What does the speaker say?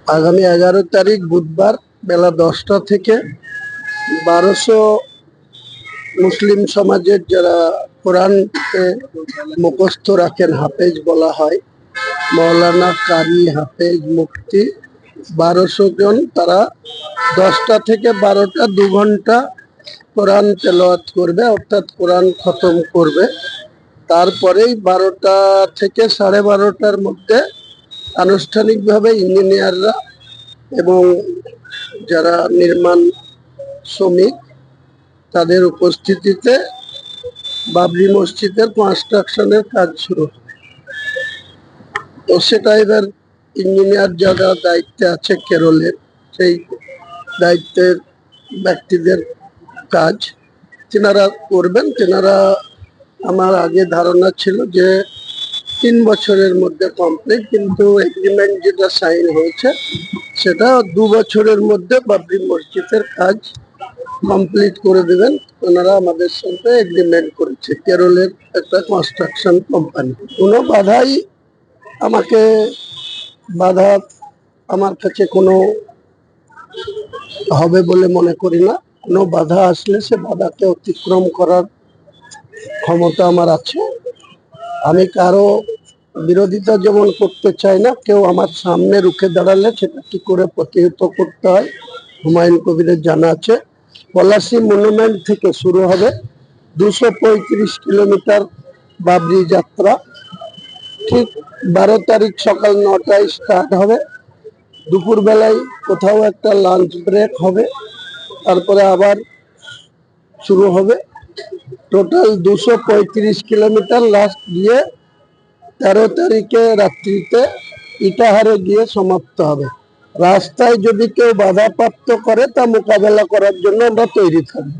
আগামী 11 তারিখ বুধবার বেলা 10টা থেকে 1200 মুসলিম সমাজের যারা কোরআন মুখস্থ রাখেন, হাফেজ বলা হয়, মৌলানা, কারি, হাফেজ, মুফতি, 1200 জন, তারা 10টা থেকে 12টা 2 ঘন্টা কোরআন তেলাওয়াত করবে, অর্থাৎ কোরআন খতম করবে। তারপরেই 12টা থেকে 12:30টার মধ্যে আনুষ্ঠানিকভাবে ইঞ্জিনিয়াররা এবং যারা নির্মাণ শ্রমিক তাদের উপস্থিতিতে বাবরি মসজিদের কনস্ট্রাকশনের কাজ শুরু হবে। তো সেটা এবার ইঞ্জিনিয়ার যারা দায়িত্বে আছে কেরলের, সেই দায়িত্বের ব্যক্তিদের কাজ তেনারা করবেন। তেনারা, আমার আগে ধারণা ছিল যে 3 বছরের মধ্যে কমপ্লিট, কিন্তু এগ্রিমেন্ট যেটা সাইন হয়েছে সেটা 2 বছরের মধ্যে বাবরি মসজিদের কাজ কমপ্লিট করে দেবেন। ওনারা আমাদের সাথে এগ্রিমেন্ট করেছে, কেরলের একটা কনস্ট্রাকশন কোম্পানি। কোনো বাধাই আমাকে বাধা আমার কাছে কোনো হবে বলে মনে করি না। কোনো বাধা আসলে সে বাধাকে অতিক্রম করার ক্ষমতা আমার আছে। আমি কারো বিরোধিতা যেমন করতে চাই না, কেউ আমার সামনে রুখে দাঁড়ালে সেটা কি করে প্রতিহত করতে হয় হুমায়ুন কবিরের জানা আছে। পলাশী মনুমেন্ট থেকে শুরু হবে 235 কিলোমিটার বাবরি যাত্রা। ঠিক 12 তারিখ সকাল 9টায় স্টার্ট হবে। দুপুরবেলায় কোথাও একটা লাঞ্চ ব্রেক হবে, তারপরে আবার শুরু হবে। টোটাল 235 কিলোমিটার লাস্ট গিয়ে 13 তারিখে রাত্রিতে ইটাহারে গিয়ে সমাপ্ত হবে। রাস্তায় যদি কেউ বাধাপ্রাপ্ত করে তা মোকাবেলা করার জন্য আমরা তৈরি থাকবো।